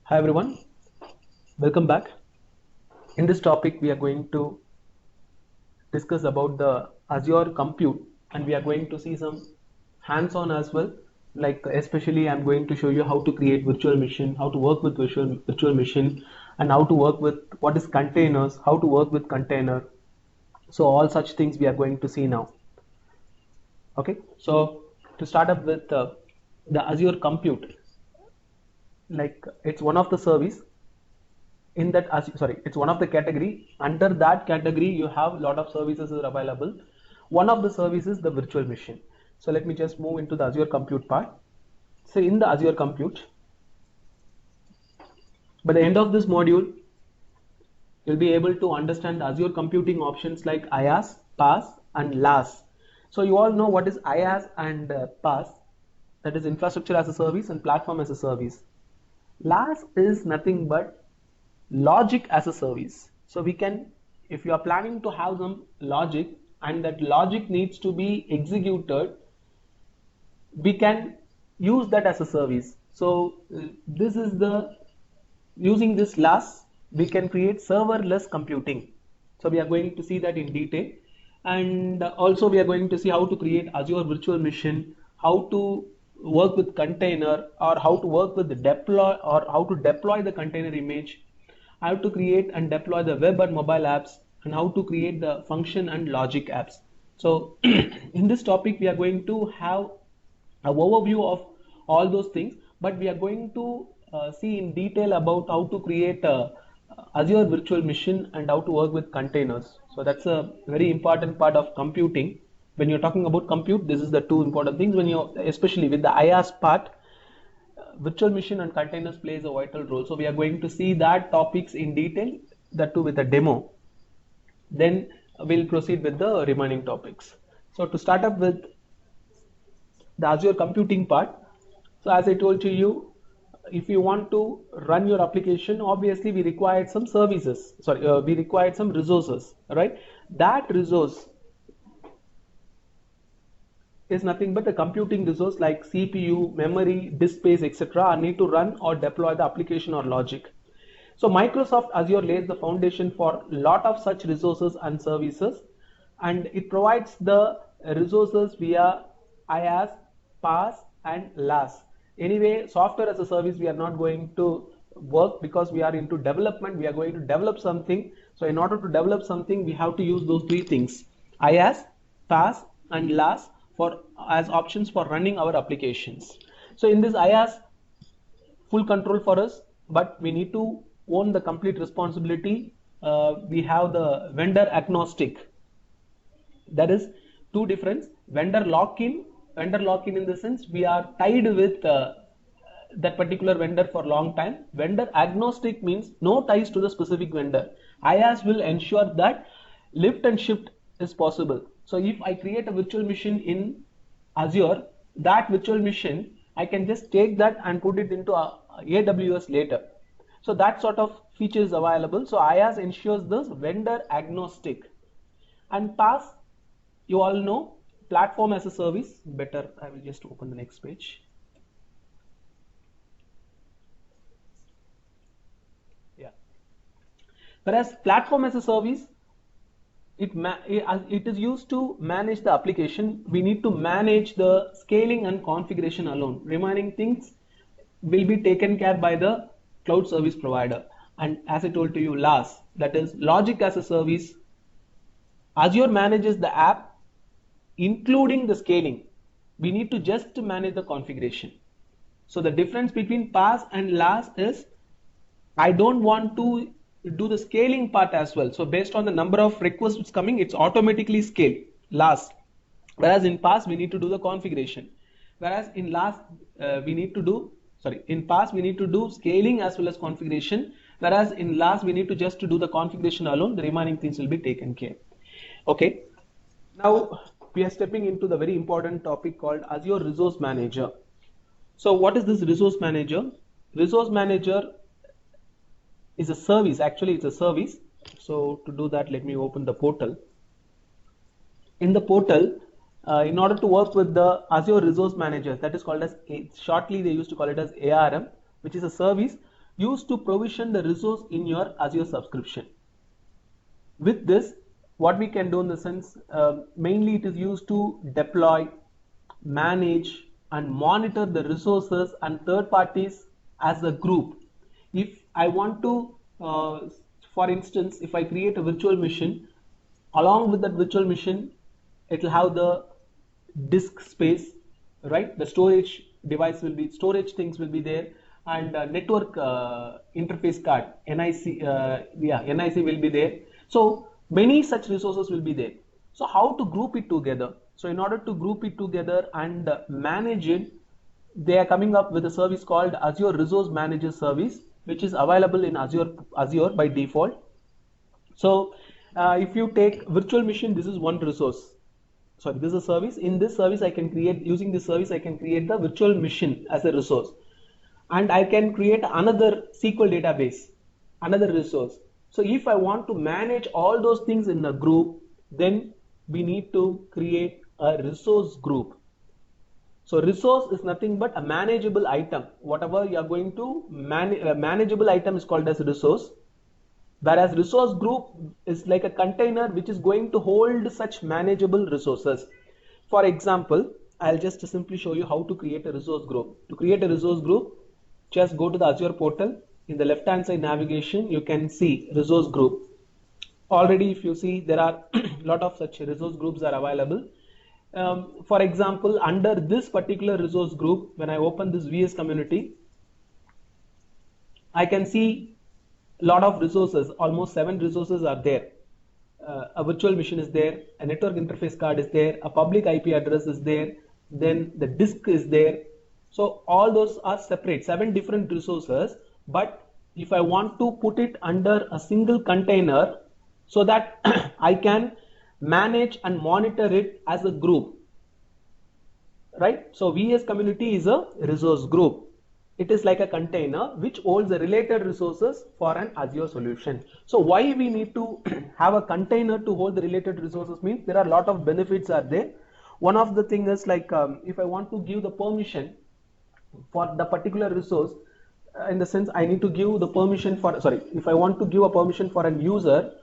Hi everyone, welcome back. In this topic, we are going to discuss about the Azure Compute, and we are going to see some hands-on as well. Like especially, I'm going to show you how to create virtual machine, how to work with virtual machine, and how to work with what is containers, how to work with container. So all such things we are going to see now. Okay, so to start up with the Azure Compute, like it's one of the service in that it's one of the category. Under that category you have a lot of services are available. One of the services the virtual machine. So let me just move into the Azure Compute part. So in the Azure Compute, by the end of this module, you'll be able to understand the Azure computing options like IaaS, PaaS and LaaS. So you all know what is IaaS and PaaS, that is infrastructure as a service and platform as a service. LaaS is nothing but logic as a service. So we can, if you are planning to have some logic and that logic needs to be executed, we can use that as a service. So this is the, using this LaaS, we can create serverless computing. So we are going to see that in detail, and also we are going to see how to create Azure virtual machine, how to work with container, or how to work with the deploy, or how to deploy the container image, how to create and deploy the web and mobile apps, and how to create the function and logic apps. So in this topic we are going to have an overview of all those things, but we are going to see in detail about how to create a Azure virtual machine and how to work with containers. So that's a very important part of computing. When you're talking about compute, this is the two important things. When you, especially with the IaaS part, virtual machine and containers plays a vital role. So we are going to see that topics in detail, that too with a demo. Then we'll proceed with the remaining topics. So to start up with the Azure computing part, so as I told to you, if you want to run your application, obviously we required some services, we required some resources, right? That resource is nothing but a computing resource like CPU, memory, disk space, etc. are need to run or deploy the application or logic. So Microsoft Azure lays the foundation for a lot of such resources and services, and it provides the resources via IaaS, PaaS and LaaS. Anyway, software as a service we are not going to work because we are into development. We are going to develop something. So in order to develop something, we have to use those three things: IaaS, PaaS and LaaS for as options for running our applications. So in this IaaS, full control for us, but we need to own the complete responsibility. We have the vendor agnostic. That is two difference. Vendor lock-in in the sense we are tied with that particular vendor for long time. Vendor agnostic means no ties to the specific vendor. IaaS will ensure that lift and shift is possible. So if I create a virtual machine in Azure, that virtual machine I can just take that and put it into AWS later. So that sort of feature is available. So IaaS ensures this vendor agnostic. And PaaS, you all know, platform as a service. Better, I will just open the next page. Yeah. Whereas platform as a service, it is used to manage the application. We need to manage the scaling and configuration alone. Remaining things will be taken care by the cloud service provider. And as I told to you last, that is logic as a service. Azure manages the app including the scaling. We need to just manage the configuration. So the difference between PaaS and LaaS is I don't want to do the scaling part as well. So based on the number of requests coming, it's automatically scaled LaaS. Whereas in PaaS we need to do the configuration. Whereas in LaaS in PaaS we need to do scaling as well as configuration. Whereas in LaaS we need to just to do the configuration alone. The remaining things will be taken care. Okay. Now we are stepping into the very important topic called Azure Resource Manager. So what is this Resource Manager? Resource Manager is a service. Actually, it's a service. So to do that, let me open the portal. In the portal, in order to work with the Azure Resource Manager, that is called as, shortly they used to call it as ARM, which is a service. used to provision the resource in your Azure subscription. With this, what we can do in the sense, mainly it is used to deploy, manage and monitor the resources and third parties as a group. If I want to, for instance, if I create a virtual machine, along with that virtual machine, it will have the disk space, right? The storage device will be, storage things will be there, and network interface card, NIC, NIC will be there. So many such resources will be there. So how to group it together? So in order to group it together and manage it, they are coming up with a service called Azure Resource Manager service, which is available in Azure by default. So if you take virtual machine, this is one resource. Sorry, this is a service. In this service, I can create, using this service, I can create the virtual machine as a resource. And I can create another SQL database, another resource. So if I want to manage all those things in a group, then we need to create a resource group. So resource is nothing but a manageable item. Whatever you are going to manage, a manageable item is called as a resource. Whereas resource group is like a container which is going to hold such manageable resources. For example, I'll just simply show you how to create a resource group. To create a resource group, just go to the Azure portal. In the left hand side navigation, you can see resource group. Already if you see, there are a lot of such resource groups are available. For example, under this particular resource group, when I open this VS community, I can see a lot of resources, almost 7 resources are there. A virtual machine is there, a network interface card is there, a public IP address is there, then the disk is there. So all those are separate, 7 different resources. But if I want to put it under a single container so that I can manage and monitor it as a group, right? So VS community is a resource group. It is like a container which holds the related resources for an Azure solution. So why we need to have a container to hold the related resources means there are a lot of benefits are there. One of the thing is like if I want to give the permission for the particular resource, in the sense I need to give the permission for, if I want to give a permission for an user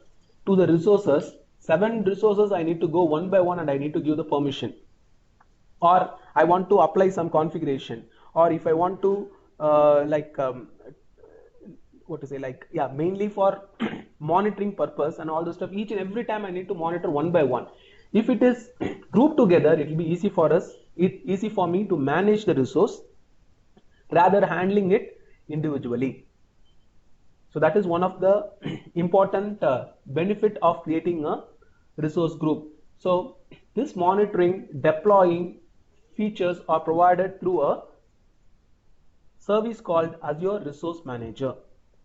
to the resources, 7 resources I need to go one by one and I need to give the permission. Or I want to apply some configuration, or if I want to mainly for monitoring purpose and all the stuff, each and every time I need to monitor one by one. If it is grouped together, it will be easy for us, easy for me to manage the resource rather handling it individually. So that is one of the important benefit of creating a resource group. So this monitoring, deploying features are provided through a service called Azure Resource Manager.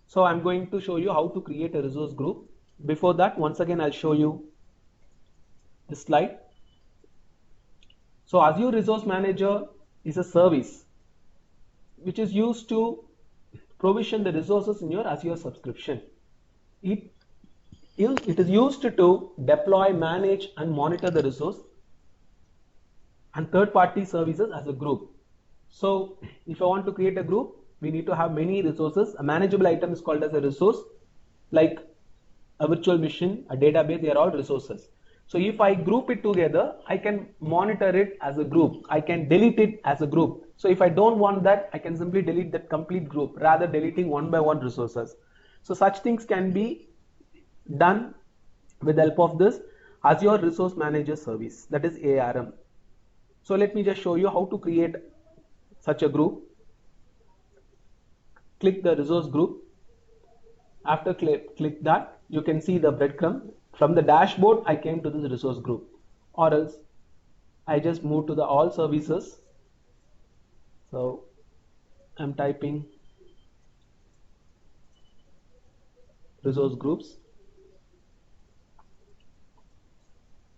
So I'm going to show you how to create a resource group. Before that, once again, I'll show you this slide. So Azure Resource Manager is a service which is used to provision the resources in your Azure subscription. It is used to deploy, manage and monitor the resource and third-party services as a group. So if I want to create a group, we need to have many resources. A manageable item is called as a resource, like a virtual machine, a database, they are all resources. So if I group it together, I can monitor it as a group. I can delete it as a group. So if I don't want that, I can simply delete that complete group rather deleting one by one resources. So such things can be done with the help of this Azure Resource Manager service, that is ARM. So let me just show you how to create such a group. Click the resource group. After click that, you can see the breadcrumb. From the dashboard, I came to this resource group, or else I just move to the all services. So I'm typing resource groups.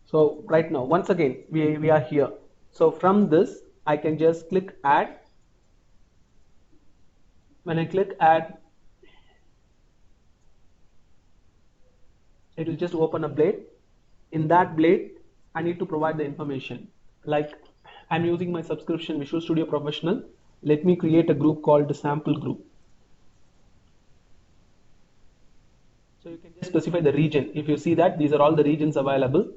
So right now, once again, we are here. So from this, I can just click add. When I click add, it will just open a blade. In that blade, I need to provide the information. Like I'm using my subscription Visual Studio Professional. Let me create a group called the sample group. So you can just specify the region. If you see that these are all the regions available.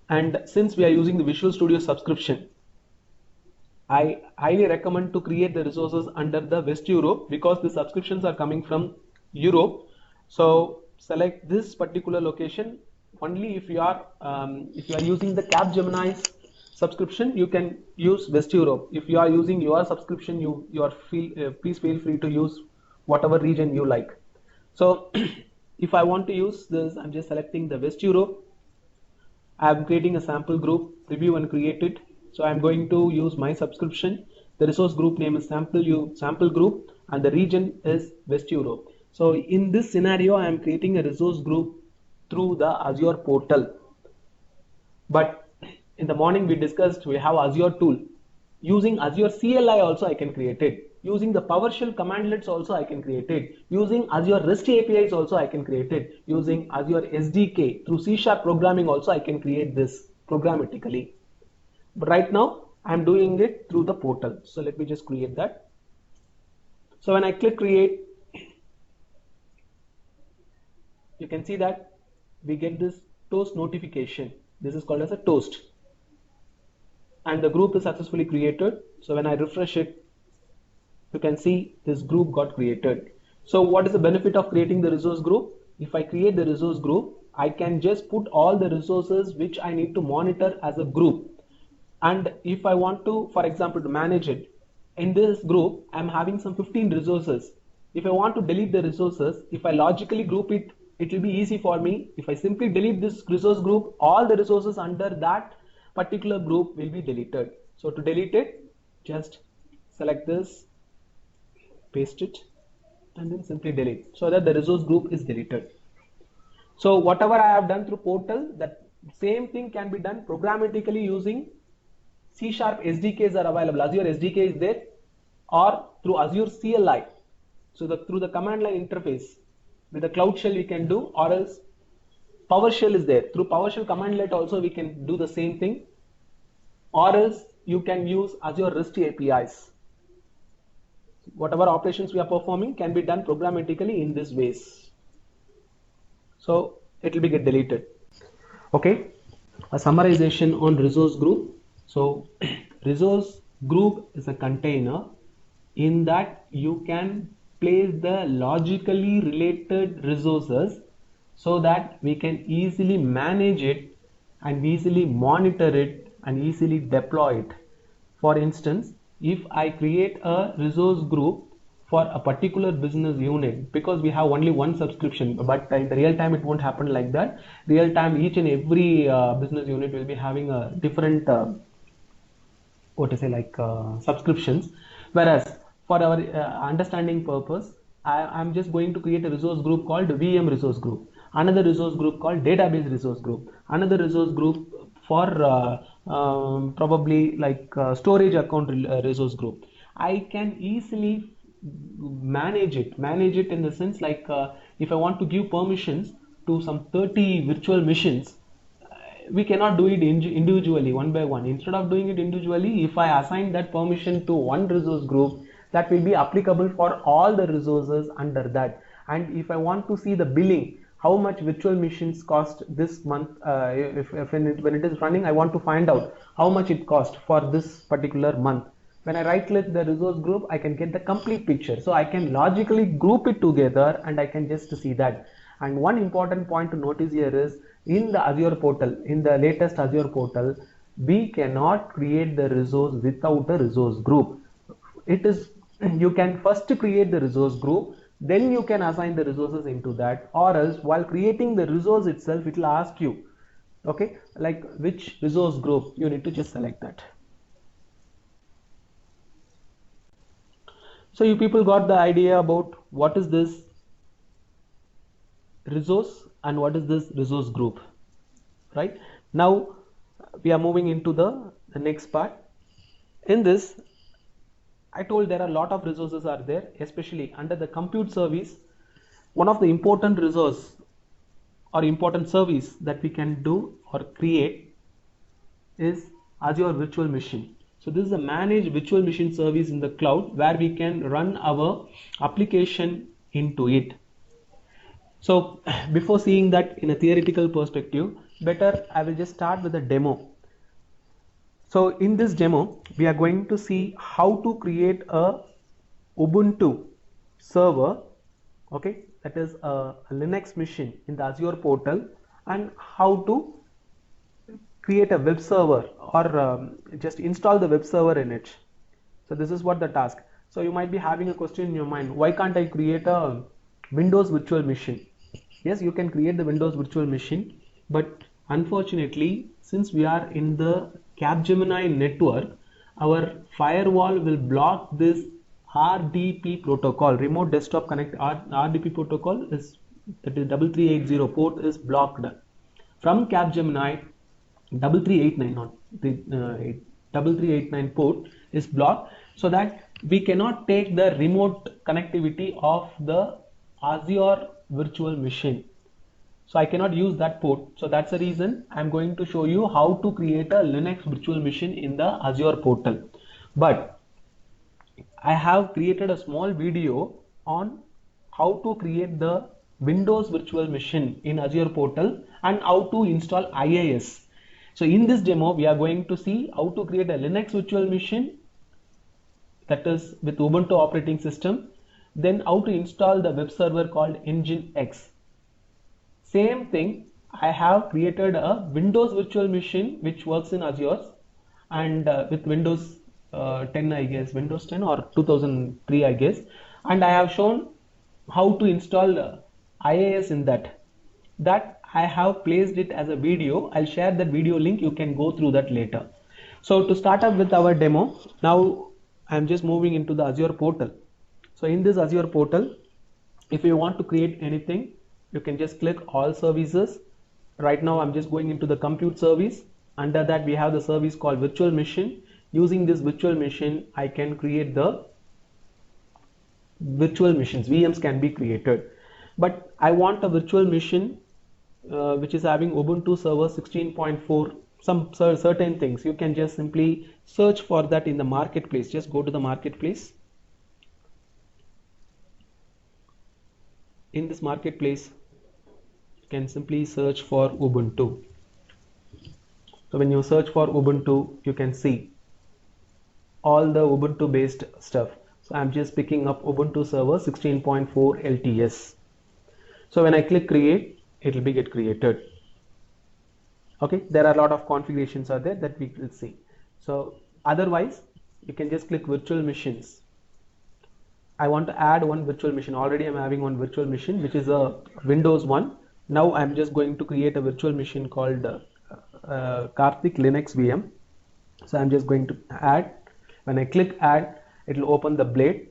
And since we are using the Visual Studio subscription, I highly recommend to create the resources under the West Europe because the subscriptions are coming from Europe. So select this particular location only if you are using the Capgemini's subscription. You can use West Europe. If you are using your subscription, please feel free to use whatever region you like. So if I want to use this, I'm just selecting the West Europe. I'm creating a sample group, review and create it. So I'm going to use my subscription. The resource group name is sample group, and the region is West Europe. So in this scenario, I am creating a resource group through the Azure portal. But in the morning we discussed we have Azure tool. Using Azure CLI also I can create it. Using the PowerShell commandlets also I can create it. Using Azure REST APIs also I can create it. Using Azure SDK through C# programming also I can create this programmatically. But right now I'm doing it through the portal. So let me just create that. So when I click create, you can see that we get this toast notification. This is called as a toast. And the group is successfully created. So when I refresh it, you can see this group got created. So what is the benefit of creating the resource group? If I create the resource group, I can just put all the resources which I need to monitor as a group. And if I want to, for example, to manage it, in this group, I'm having some 15 resources. If I want to delete the resources, if I logically group it, it will be easy for me. If I simply delete this resource group, all the resources under that particular group will be deleted. So to delete it, just select this, paste it, and then simply delete, so that the resource group is deleted. So whatever I have done through portal, that same thing can be done programmatically using C# SDKs are available. Azure SDK is there, or through Azure CLI. So through the command line interface with the Cloud Shell we can do, or else PowerShell is there. Through PowerShell commandlet also we can do the same thing, or else you can use Azure REST APIs. Whatever operations we are performing can be done programmatically in this ways. So it will be get deleted. Okay, a summarization on resource group. So resource group is a container in that you can place the logically related resources so that we can easily manage it and easily monitor it and easily deploy it. For instance, if I create a resource group for a particular business unit, because we have only one subscription, but in the real time it won't happen like that. Real time each and every business unit will be having a different subscriptions, whereas for our understanding purpose, I'm just going to create a resource group called VM resource group, another resource group called database resource group, another resource group for probably like storage account resource group. I can easily manage it in the sense like if I want to give permissions to some 30 virtual machines, we cannot do it individually one by one. Instead of doing it individually, if I assign that permission to one resource group, that will be applicable for all the resources under that. And if I want to see the billing, how much virtual machines cost this month, when it is running, I want to find out how much it cost for this particular month. When I right click the resource group, I can get the complete picture. So I can logically group it together and I can just see that. And one important point to notice here is, in the Azure portal, in the latest Azure portal, we cannot create the resource without a resource group. It is, you can first create the resource group, then you can assign the resources into that, or else while creating the resource itself, it will ask you, okay, like which resource group, you need to just select that. So you people got the idea about what is this resource and what is this resource group, right? Now we are moving into the next part. In this, I told there are a lot of resources are there, especially under the compute service. One of the important resource or important service that we can do or create is Azure Virtual Machine. So this is a managed virtual machine service in the cloud where we can run our application into it. So before seeing that in a theoretical perspective, better I will just start with a demo. So in this demo we are going to see how to create a Ubuntu server, okay, that is a Linux machine in the Azure portal, and how to create a web server or just install the web server in it. So this is what the task. So you might be having a question in your mind, why can't I create a Windows virtual machine? Yes, you can create the Windows virtual machine, but unfortunately, since we are in the Capgemini network, our firewall will block this RDP protocol, remote desktop connect. RDP protocol is, that is 3380 port is blocked from Capgemini. 3389, not the 3389 port is blocked, so that we cannot take the remote connectivity of the Azure virtual machine. So I cannot use that port. So that's the reason I'm going to show you how to create a Linux virtual machine in the Azure portal. But I have created a small video on how to create the Windows virtual machine in Azure portal and how to install IIS. So in this demo, we are going to see how to create a Linux virtual machine, that is with Ubuntu operating system, then how to install the web server called Nginx. Same thing, I have created a Windows virtual machine which works in Azure and with Windows 10, I guess, Windows 10 or 2003, I guess, and I have shown how to install IIS in that. I have placed it as a video. I'll share that video link. You can go through that later. So to start up with our demo, now I'm just moving into the Azure portal. So in this Azure portal, if you want to create anything, you can just click all services. Right now I'm just going into the compute service. Under that we have the service called virtual machine. Using this virtual machine, I can create the virtual machines. VMs can be created. But I want a virtual machine which is having Ubuntu server 16.4, some certain things. You can just simply search for that in the marketplace. Just go to the marketplace. In this marketplace, you can simply search for Ubuntu. So when you search for Ubuntu, you can see all the Ubuntu based stuff. So I'm just picking up Ubuntu server 16.4 LTS. So when I click create, it will be get created. Okay, there are a lot of configurations are there that we will see. So otherwise, you can just click virtual machines. I want to add one virtual machine. Already I'm having one virtual machine which is a Windows one. Now I'm just going to create a virtual machine called Karthik Linux VM. So I'm just going to add. When I click add, it will open the blade.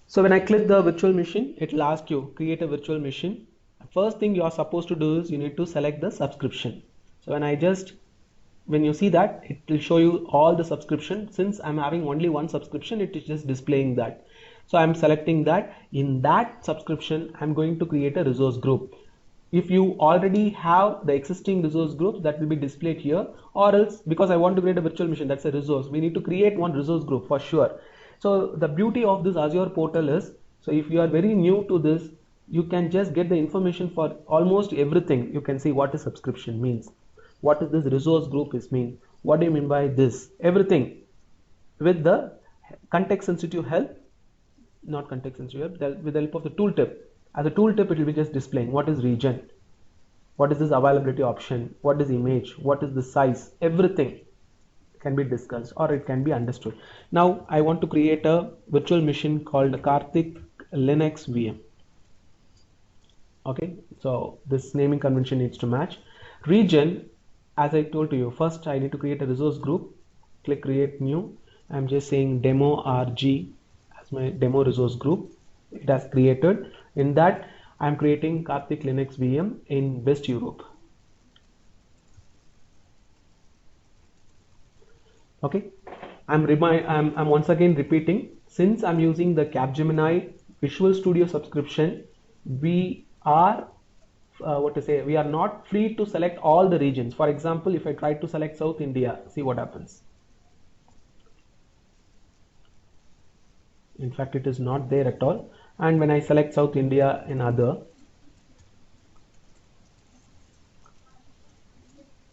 So when I click the virtual machine, it will ask you create a virtual machine. First thing you are supposed to do is you need to select the subscription. So when you see that, it will show you all the subscription. Since I'm having only one subscription, it is just displaying that. So I'm selecting that. In that subscription, I'm going to create a resource group. If you already have the existing resource group, that will be displayed here, or else because I want to create a virtual machine, that's a resource, we need to create one resource group for sure. So the beauty of this Azure portal is, so if you are very new to this, you can just get the information for almost everything. You can see what is subscription means, what is this resource group is mean, what do you mean by this, everything with the context sensitive help, not context sensitive help, with the help of the tooltip. As a tooltip, it will be just displaying what is region, what is this availability option, what is image, what is the size, everything can be discussed or it can be understood. Now I want to create a virtual machine called Karthik Linux VM. Okay, so this naming convention needs to match. Region, as I told to you, first I need to create a resource group. Click create new. I'm just saying demo RG as my demo resource group. It has created. In that I'm creating Karthik Linux VM in West Europe. Okay, I'm once again repeating, since I'm using the Capgemini Visual Studio subscription, we are we are not free to select all the regions. For example, if I try to select South India, see what happens. In fact, it is not there at all. And when I select South India in other,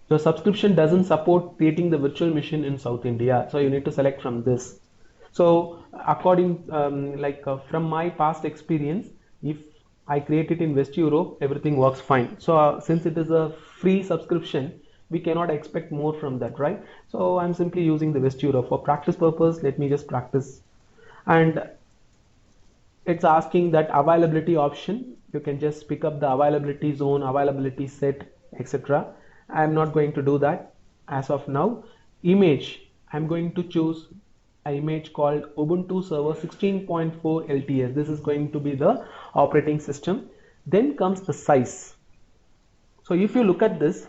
your subscription doesn't support creating the virtual machine in South India, so you need to select from this. So according from my past experience, if I create it in West Europe, everything works fine. So since it is a free subscription, we cannot expect more from that, right? So I'm simply using the West Europe for practice purpose. Let me just practice. And it's asking that availability option. You can just pick up the availability zone, availability set, etc. I'm not going to do that as of now. Image, I'm going to choose an image called Ubuntu Server 16.4 LTS. This is going to be the operating system. Then comes the size. So if you look at this,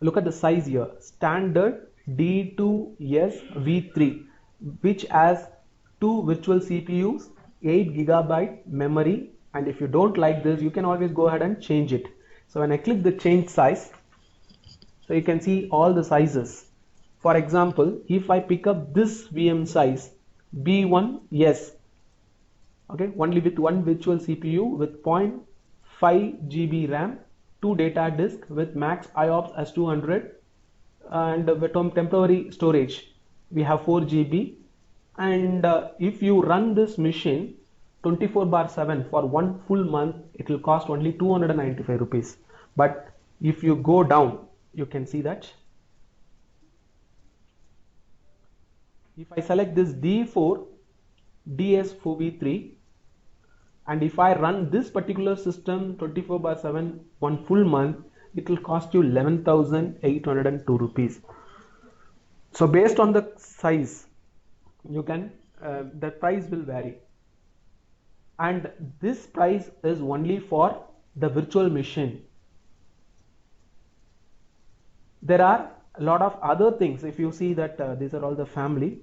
look at the size here, standard D2S V3, which has 2 virtual CPUs, 8 GB memory, and if you don't like this, you can always go ahead and change it. So when I click the change size, so you can see all the sizes. For example, if I pick up this VM size B1S, okay, only with 1 virtual CPU with 0.5 GB RAM, 2 data disk with max IOPS as 200, and with temporary storage we have 4 GB. And if you run this machine 24/7 for 1 full month, it will cost only 295 rupees. But if you go down, you can see that if I select this D4 DS4V3 and if I run this particular system 24/7 1 full month, it will cost you 11,802 rupees. So based on the size, you can the price will vary, and this price is only for the virtual machine. There are a lot of other things. If you see that these are all the family.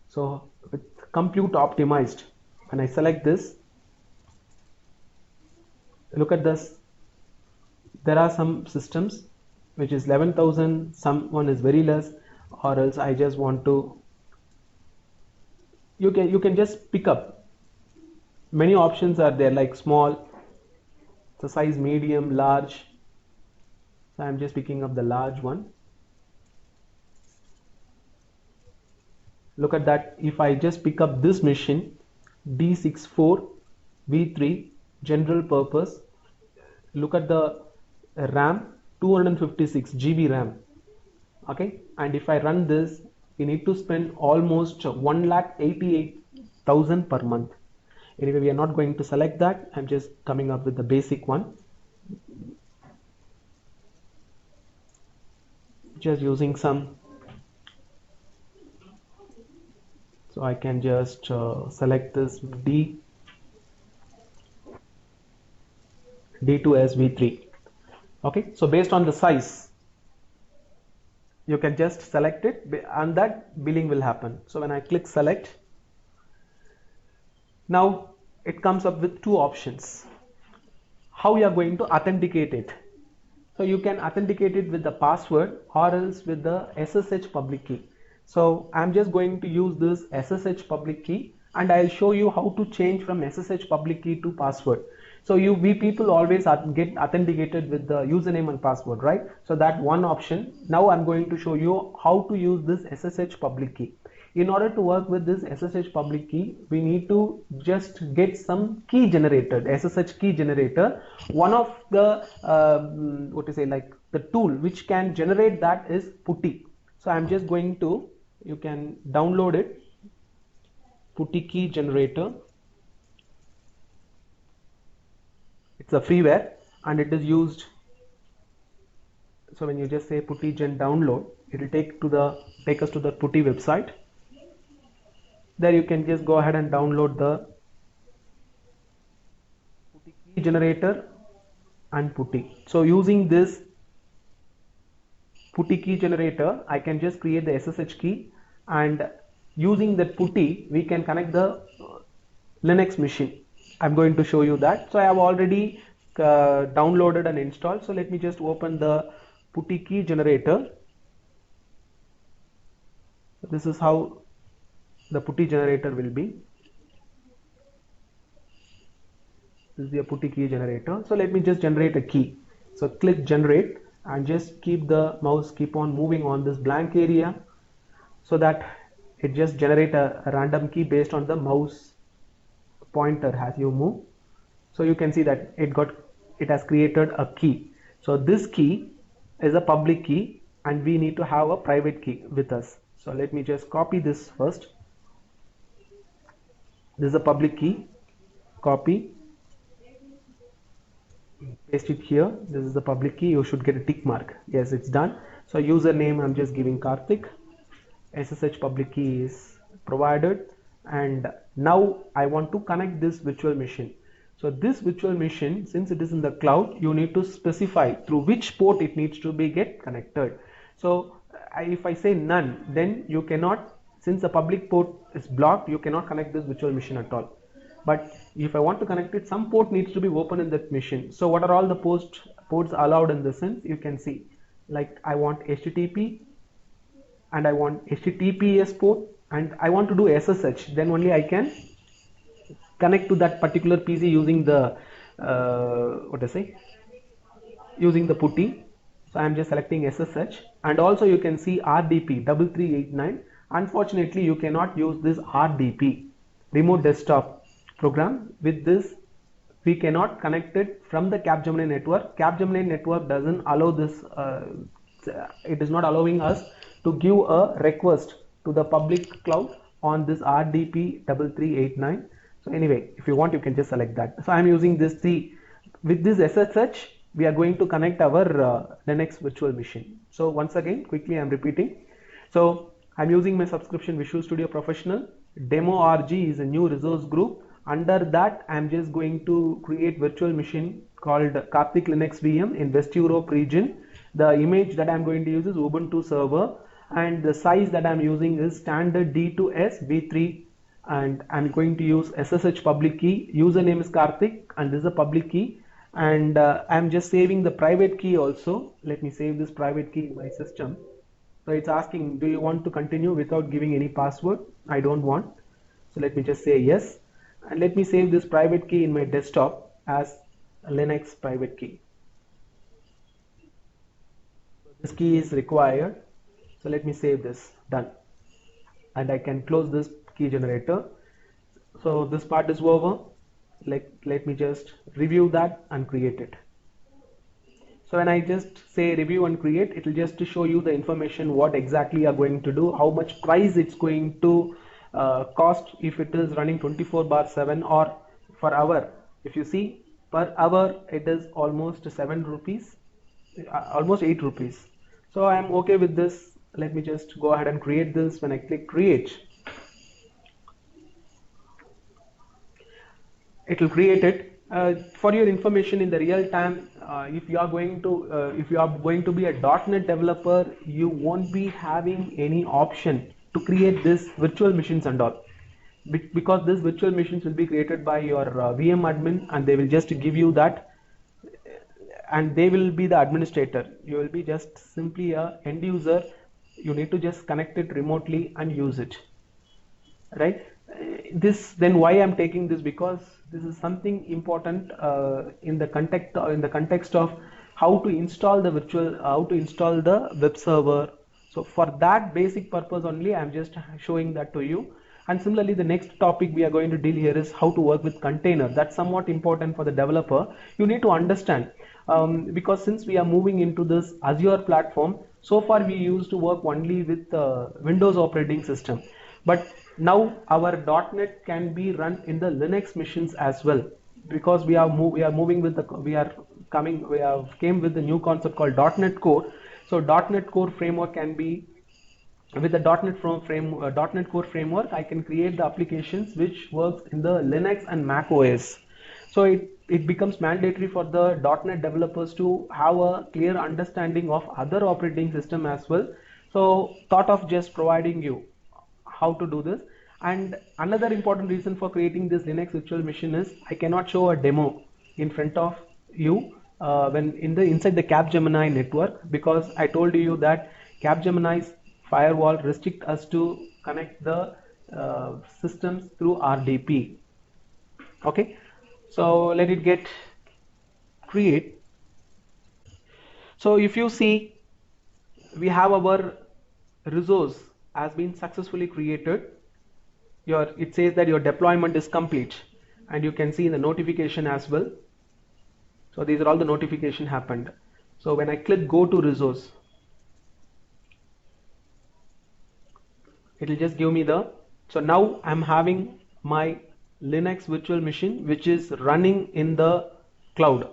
So with compute optimized, when I select this, look at this, there are some systems which is 11,000, someone is very less, or else I just want to, you can just pick up many options are there, like small, the size medium, large. So I'm just picking up the large one. Look at that. If I just pick up this machine D64 V3 general purpose, look at the RAM, 256 GB RAM. Okay, and if I run this, we need to spend almost 1,88,000 per month. Anyway, we are not going to select that. I'm just coming up with the basic one, just using some. So I can just select this D2S V3. Okay, so based on the size, you can just select it and that billing will happen. So when I click select, now it comes up with 2 options. How you are going to authenticate it. So you can authenticate it with the password or else with the SSH public key. So I'm just going to use this SSH public key, and I'll show you how to change from SSH public key to password. So we people always get authenticated with the username and password, right? So that one option. Now I'm going to show you how to use this SSH public key. In order to work with this SSH public key, we need to just get some key generator, SSH key generator. One of the the tool which can generate that is Putty. So I'm just going to, you can download it, Putty Key Generator. It's a freeware and it is used. So when you just say Putty Gen download, it will take us to the Putty website. There you can just go ahead and download the Putty Key Generator and Putty. So using this Putty Key Generator, I can just create the SSH key and using that putty we can connect the Linux machine. I'm going to show you that. So I have already downloaded and installed. So let me just open the Putty Key Generator. This is how the Putty Generator will be. This is the Putty Key Generator. So let me just generate a key. So click generate and just keep the mouse keep on moving on this blank area so that it just generate a random key based on the mouse pointer as you move. So you can see that it has created a key. So this key is a public key and we need to have a private key with us. So let me just copy this first. This is a public key. Copy, paste it here. This is the public key. You should get a tick mark. Yes, it's done. So username I'm just giving Karthik. SSH public key is provided, and now I want to connect this virtual machine. So this virtual machine, since it is in the cloud, you need to specify through which port it needs to be get connected. So if I say none, then you cannot, since the public port is blocked, you cannot connect this virtual machine at all. But if I want to connect it, some port needs to be open in that machine. So what are all the ports allowed in this sense? You can see, like I want HTTP and I want HTTPS port and I want to do SSH, then only I can connect to that particular PC using the using the putty. So I am just selecting SSH, and also you can see RDP 3389. Unfortunately, you cannot use this RDP remote desktop program. With this, we cannot connect it from the Capgemini network. Capgemini network doesn't allow this. It is not allowing us to give a request to the public cloud on this RDP 3389. So anyway, if you want, you can just select that. So I am using this with this SSH, we are going to connect our Linux virtual machine. So once again, quickly I am repeating. So I am using my subscription Visual Studio Professional. Demo RG is a new resource group. Under that, I am just going to create virtual machine called Karthik Linux VM in West Europe region. The image that I am going to use is Ubuntu server, and the size that I am using is standard D2S V3, and I am going to use SSH public key. Username is Karthik and this is a public key, and I am just saving the private key also. Let me save this private key in my system. So it's asking, do you want to continue without giving any password? I don't want. So let me just say yes, and let me save this private key in my desktop as a Linux private key. This key is required. So let me save this, done. And I can close this key generator. So this part is over. Let me just review that and create it. So when I just say review and create, it will just show you the information, what exactly you are going to do, how much price it's going to cost if it is running 24/7 or per hour. If you see, per hour it is almost 7 rupees, almost 8 rupees. So I am okay with this. Let me just go ahead and create this. When I click create, it will create it. For your information, in the real time, if you are going to be a .NET developer, you won't be having any option to create this virtual machines and all, because this virtual machines will be created by your VM admin, and they will just give you that, and they will be the administrator. You will be just simply a end user. You need to just connect it remotely and use it, right? Then why I'm taking this, because this is something important in the context of how to install the web server. So for that basic purpose only, I'm just showing that to you. And similarly, the next topic we are going to deal here is how to work with container. That's somewhat important for the developer. You need to understand, because since we are moving into this Azure platform, so far we used to work only with Windows operating system, but now our .NET can be run in the Linux machines as well, because we have came with the new concept called .NET Core. So .NET Core framework can be, with the .NET Core framework, I can create the applications which works in the Linux and Mac OS. So it becomes mandatory for the .NET developers to have a clear understanding of other operating system as well. So thought of just providing you how to do this. And another important reason for creating this Linux virtual machine is I cannot show a demo in front of you when inside the Capgemini network, because I told you that Capgemini's firewall restrict us to connect the systems through RDP. Okay, so let it get create. So if you see, we have our resource has been successfully created. It says that your deployment is complete, and you can see the notification as well. So these are all the notification happened. So when I click go to resource, it will just give me so now I'm having my Linux virtual machine which is running in the cloud,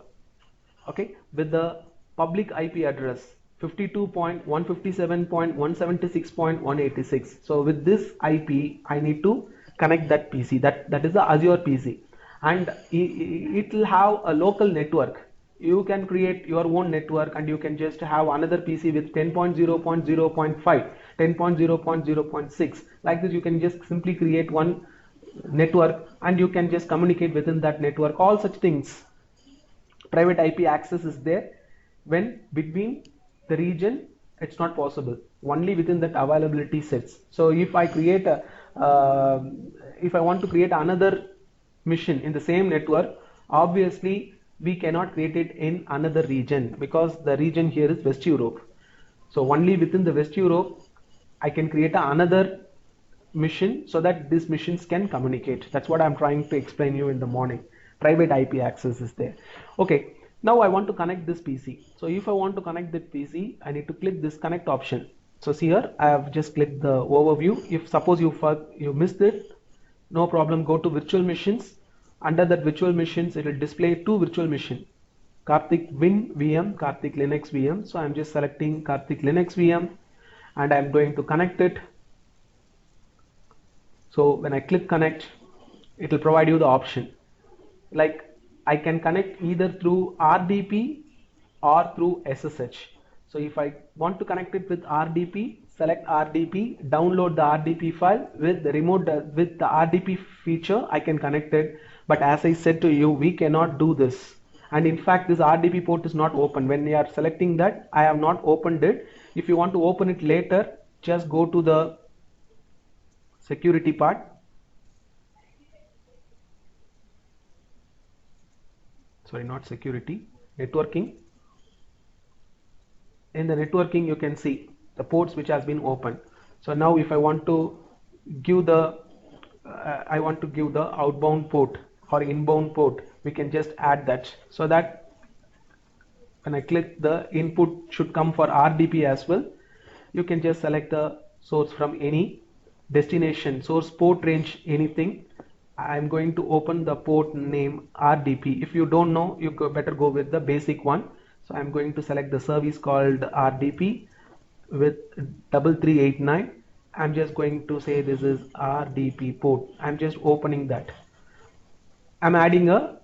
okay, with the public IP address 52.157.176.186. so with this IP I need to connect that PC, that is the Azure PC, and it will have a local network. You can create your own network and you can just have another PC with 10.0.0.5, 10.0.0.6. like this you can just simply create one network and you can just communicate within that network. All such things, private IP access is there. When between the region, it's not possible, only within that availability sets. So if I create if I want to create another mission in the same network, obviously we cannot create it in another region because the region here is West Europe. So only within the West Europe I can create another mission so that these missions can communicate. That's what I'm trying to explain you in the morning. Private IP access is there. Okay, now I want to connect this PC. So if I want to connect that PC, I need to click this connect option. So see here, I have just clicked the overview. If suppose you missed it, no problem, go to virtual machines. Under that virtual machines, it will display two virtual machine, Karthik Win VM, Karthik Linux VM. So I'm just selecting Karthik Linux VM and I'm going to connect it. So when I click connect, it will provide you the option. Like I can connect either through RDP or through SSH. So if I want to connect it with RDP, select RDP, download the RDP file with the remote with the RDP feature, I can connect it. But as I said to you, we cannot do this. And in fact, this RDP port is not open. When you are selecting that, I have not opened it. If you want to open it later, just go to the security part. Sorry, not security, networking. In the networking, you can see the ports which has been opened. So now if I want to give the outbound port or inbound port, we can just add that, so that when I click, the input should come for RDP as well. You can just select the source from any destination, source port range, anything. I'm going to open the port name RDP. If you don't know, you better go with the basic one. So I'm going to select the service called RDP with 3389. I'm just going to say this is RDP port. I'm just opening that. I'm adding a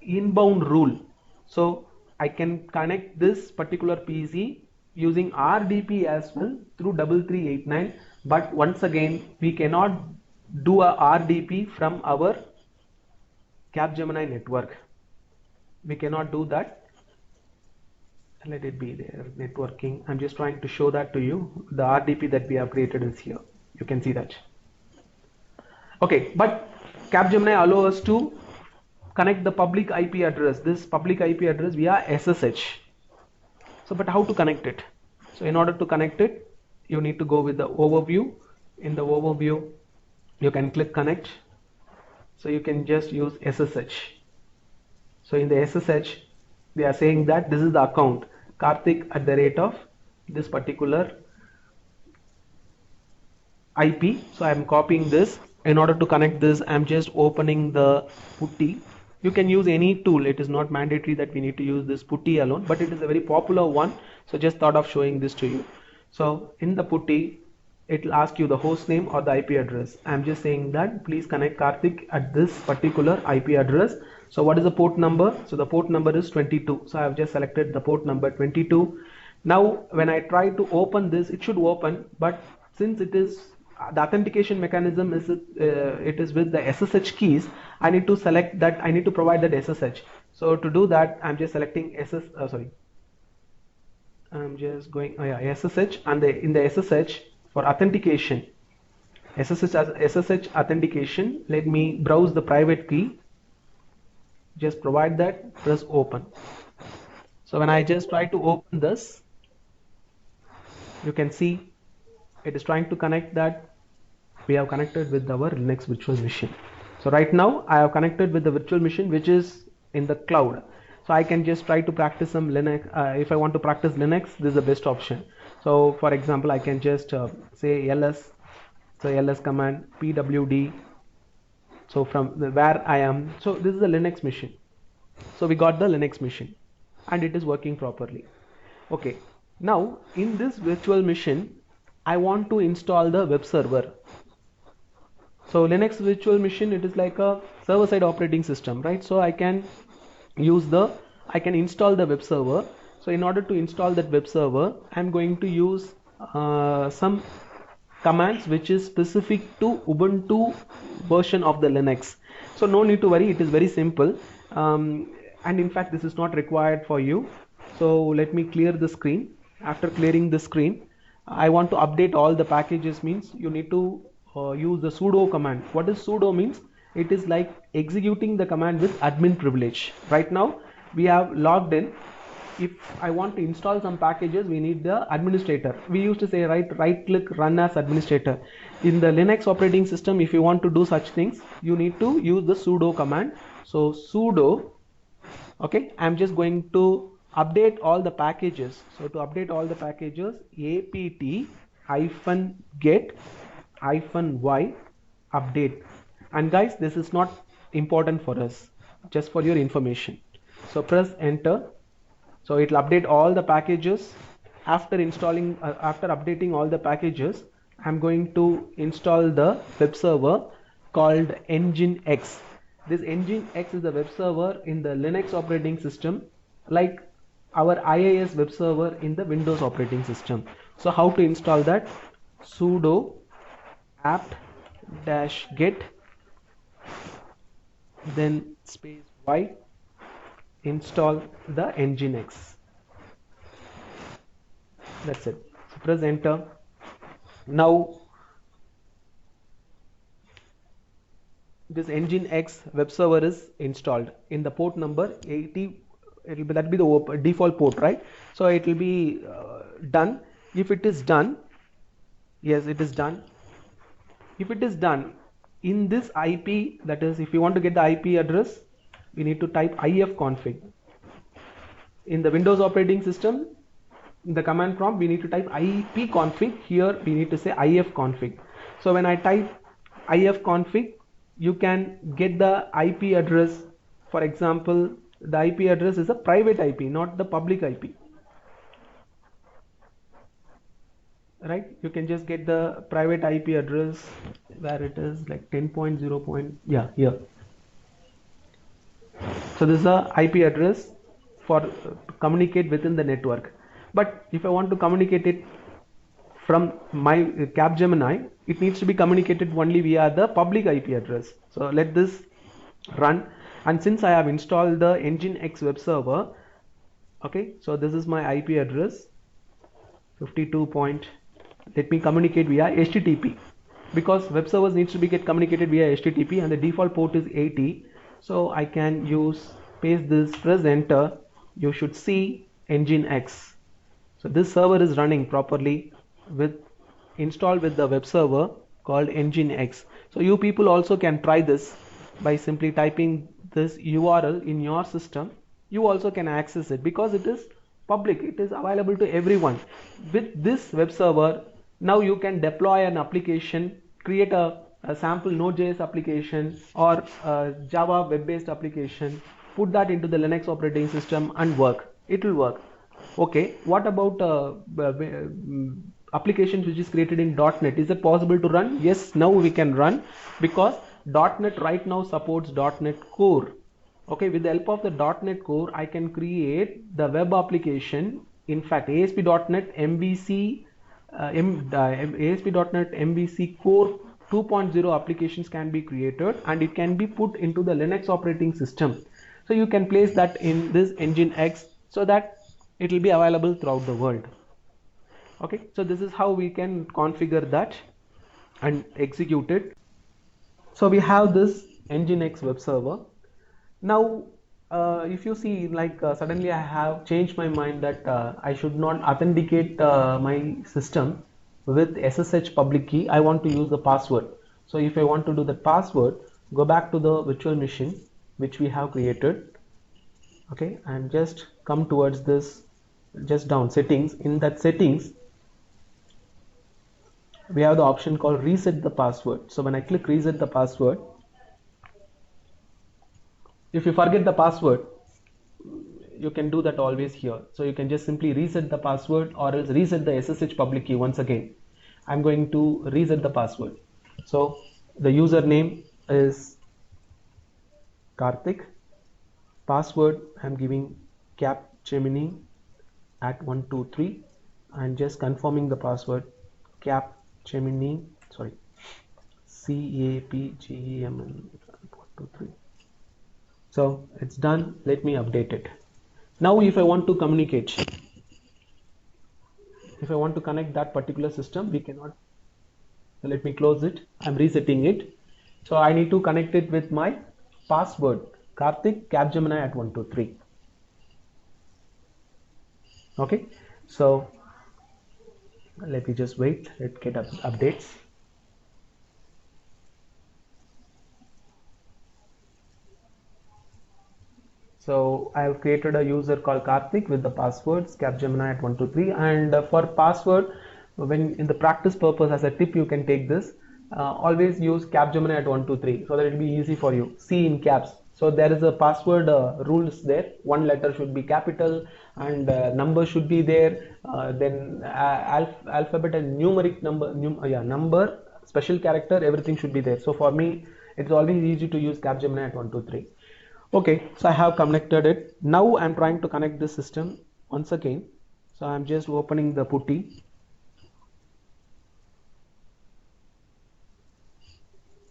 inbound rule. So I can connect this particular PC using RDP as well through 3389. But once again, we cannot do a RDP from our Capgemini network. We cannot do that. Let it be there, networking. I'm just trying to show that to you. The RDP that we have created is here. You can see that. Okay, but Capgemini allows us to connect the public IP address, this public IP address via SSH. So, but how to connect it? So in order to connect it, you need to go with the overview. In the overview, you can click connect. So you can just use SSH. So in the SSH, they are saying that this is the account, Karthik @ this particular IP. So I am copying this. In order to connect this, I'm just opening the Putty. You can use any tool. It is not mandatory that we need to use this Putty alone, but it is a very popular one. So just thought of showing this to you. So in the Putty, it will ask you the host name or the IP address. I'm just saying that please connect Karthik at this particular IP address. So what is the port number? So the port number is 22. So I have just selected the port number 22. Now when I try to open this, it should open, but since it is the authentication mechanism is it is with the SSH keys. I need to select that, I need to provide that SSH. So to do that, I'm just selecting I'm just going SSH, and in the SSH for authentication, SSH authentication, let me browse the private key, just provide that, press open. So when I just try to open this, you can see it is trying to connect that. We have connected with our Linux virtual machine. So right now I have connected with the virtual machine which is in the cloud. So I can just try to practice some Linux. If I want to practice Linux, this is the best option. So for example, I can just say ls, so ls command pwd. So from where I am, so this is a Linux machine. So we got the Linux machine and it is working properly. Okay, now in this virtual machine, I want to install the web server. So Linux virtual machine, it is like a server-side operating system, right? So I can install the web server. So in order to install that web server, I'm going to use some commands which is specific to Ubuntu version of the Linux. So no need to worry, it is very simple. And in fact, this is not required for you. So let me clear the screen. After clearing the screen, I want to update all the packages, means you need to use the sudo command. What is sudo means? It is like executing the command with admin privilege. Right now we have logged in. If I want to install some packages, we need the administrator. We used to say right click, run as administrator. In the Linux operating system, if you want to do such things, you need to use the sudo command. So sudo, okay, I'm just going to update all the packages. So to update all the packages, apt-get -y update. And guys, this is not important for us, just for your information. So press enter. So it will update all the packages. After updating all the packages, I'm going to install the web server called Nginx. This Nginx is the web server in the Linux operating system, like our IIS web server in the Windows operating system. So how to install that? Sudo apt-get then space y, install the Nginx. That's it. So press enter. Now this Nginx web server is installed in the port number 80. That be the default port, right? So it will be done. If it is done, yes, it is done. If it is done in this IP, that is, if you want to get the IP address, we need to type ifconfig. In the Windows operating system, in the command prompt, we need to type ipconfig. Here we need to say ifconfig. So when I type ifconfig, you can get the IP address. For example, the IP address is a private IP, not the public IP. Right? You can just get the private IP address where it is like 10.0. Yeah, here. So this is a IP address for communicate within the network. But if I want to communicate it from my Capgemini, it needs to be communicated only via the public IP address. So let this run. And since I have installed the Nginx web server, okay, so this is my IP address 52. Let me communicate via HTTP, because web servers needs to be communicated via HTTP and the default port is 80. So I can paste this, press enter. You should see Nginx. So this server is running properly installed with the web server called Nginx. So you people also can try this by simply typing this URL in your system. You also can access it because it is public, it is available to everyone. With this web server, now you can deploy an application, create a sample Node.js application or a Java web-based application, put that into the Linux operating system and work. It will work. Okay, what about applications which is created in .NET? Is it possible to run? Yes, now we can run because .NET right now supports .NET Core. Okay, with the help of the .NET Core, I can create the web application. In fact, ASP.NET MVC ASP.NET MVC Core 2.0 applications can be created and it can be put into the Linux operating system. So you can place that in this Nginx so that it will be available throughout the world. Okay, so this is how we can configure that and execute it. So we have this Nginx web server. Now if you see, like suddenly I have changed my mind that I should not authenticate my system with SSH public key. I want to use the password. So if I want to do the password, go back to the virtual machine which we have created, okay, and just come towards this, just down settings. In that settings we have the option called reset the password. So when I click reset the password, if you forget the password, you can do that always here. So you can just simply reset the password or else reset the SSH public key once again. I'm going to reset the password. So the username is Karthik. Password I'm giving Capgemini at 123 and just confirming the password Capgemini, sorry, CAPGEMN 123. So it's done. Let me update it. Now if I want to communicate, if I want to connect that particular system, we cannot. So let me close it. I'm resetting it. So I need to connect it with my password Karthik Capgemini at 123. Okay, so let me just wait. Let's get updates. So I have created a user called Karthik with the passwords Capgemini at 123, and for password, when in the practice purpose, as a tip you can take this, always use Capgemini at 123 so that it will be easy for you. C in caps. So there is a password rules there. One letter should be capital and number should be there. Then alphabet and numeric number, number, special character, everything should be there. So for me, it's always easy to use Capgemini at 123. Okay, so I have connected it. Now I'm trying to connect this system once again. So I'm just opening the putty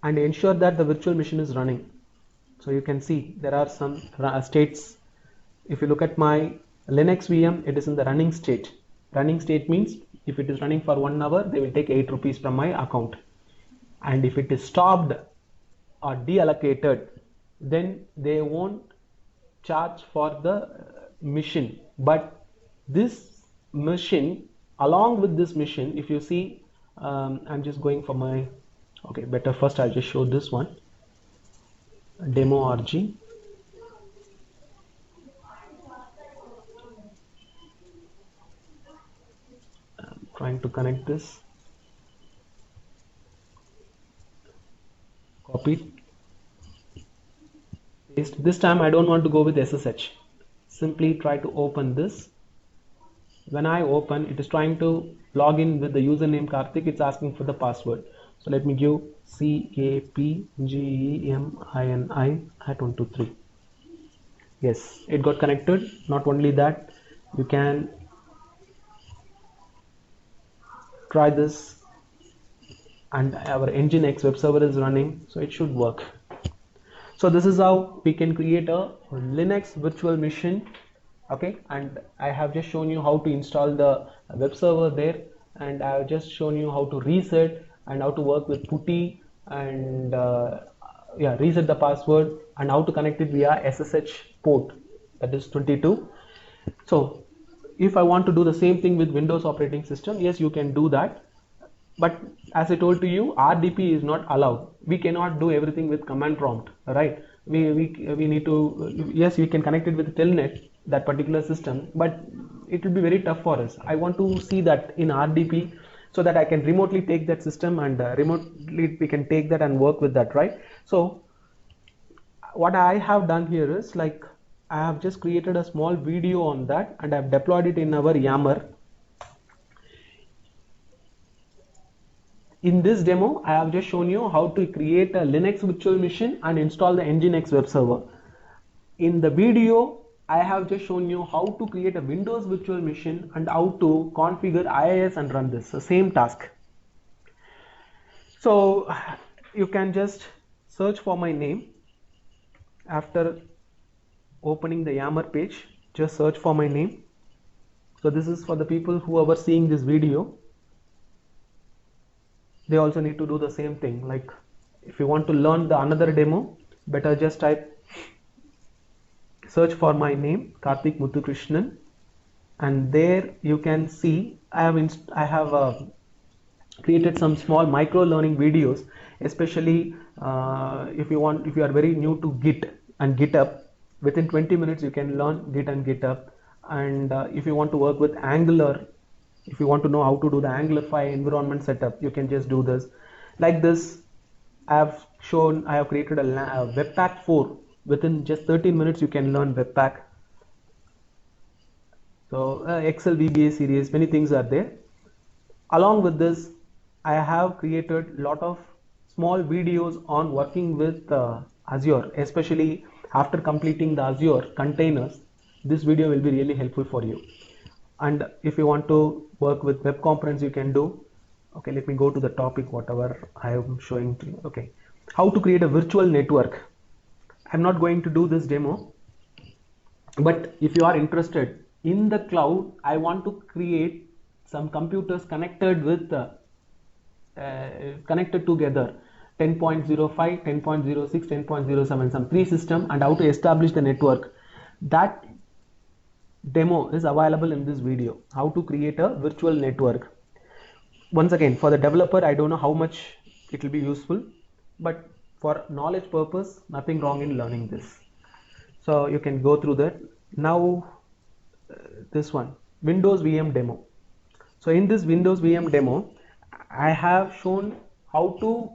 and ensure that the virtual machine is running. So you can see there are some states. If you look at my Linux VM, it is in the running state. Running state means if it is running for 1 hour, they will take 8 rupees from my account. And if it is stopped or deallocated, then they won't charge for the machine. But this machine, along with this machine, if you see, I'm just going for my, okay, better first I'll just show this one, demo RG. I'm trying to connect this, copy. This time I don't want to go with SSH. Simply try to open this. When I open, it is trying to log in with the username Karthik. It's asking for the password. So let me give CAPGEMINI at 123. Yes, it got connected. Not only that, you can try this, and our Nginx web server is running, so it should work. So this is how we can create a Linux virtual machine. Okay, and I have just shown you how to install the web server there, and I have just shown you how to reset and how to work with Putty and reset the password and how to connect it via SSH port, that is 22. So if I want to do the same thing with Windows operating system, yes, you can do that. But as I told to you, RDP is not allowed. We cannot do everything with command prompt, right? We need to, yes, we can connect it with Telnet, that particular system, but it will be very tough for us. I want to see that in RDP so that I can remotely take that system and remotely we can take that and work with that, right? So what I have done here is, like, I have just created a small video on that and I have deployed it in our Yammer. In this demo, I have just shown you how to create a Linux virtual machine and install the Nginx web server. In the video, I have just shown you how to create a Windows virtual machine and how to configure IIS and run this. So same task. So you can just search for my name after opening the Yammer page. Just search for my name. So this is for the people who are seeing this video. They also need to do the same thing. Like if you want to learn the another demo, better just type search for my name Karthik Muthukrishnan, and there you can see I have created some small micro learning videos, especially if you are very new to Git and GitHub. Within 20 minutes you can learn Git and GitHub. And if you want to work with Angular, if you want to know how to do the Angularify environment setup, you can just do this. Like this, I have created a Webpack 4. Within just 13 minutes you can learn Webpack. So Excel VBA series, many things are there. Along with this, I have created a lot of small videos on working with Azure, especially after completing the Azure containers. This video will be really helpful for you. And if you want to work with web components, you can do. Okay, let me go to the topic, whatever I am showing to you. Okay, how to create a virtual network. I'm not going to do this demo, but if you are interested in the cloud, I want to create some computers connected with connected together 10.05, 10.06, 10.07, some 3 system, and how to establish the network. That demo is available in this video, how to create a virtual network. Once again, for the developer, I don't know how much it will be useful, but for knowledge purpose, nothing wrong in learning this. So you can go through that. Now this one, Windows VM demo. So in this Windows VM demo, I have shown how to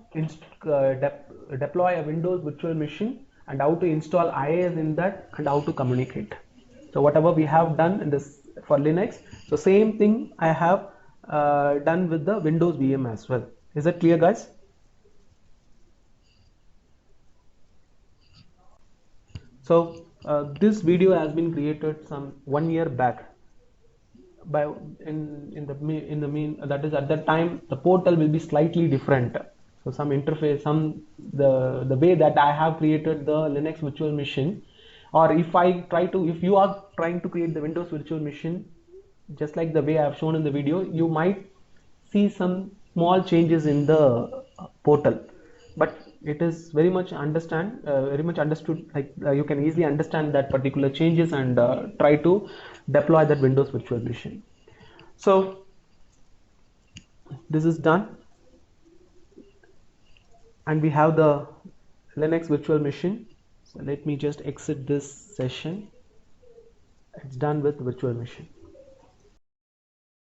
deploy a Windows virtual machine and how to install IIS in that and how to communicate. So whatever we have done in this for Linux, so same thing I have done with the Windows VM as well. Is that clear, guys? So this video has been created some 1 year back. By in the mean, that is, at that time the portal will be slightly different. So some interface, the way that I have created the Linux virtual machine, or if you are trying to create the Windows virtual machine just like the way I have shown in the video, you might see some small changes in the portal, but it is very much understood. Like you can easily understand that particular changes and try to deploy that Windows virtual machine. So this is done, and we have the Linux virtual machine. So let me just exit this session. It's done with virtual machine.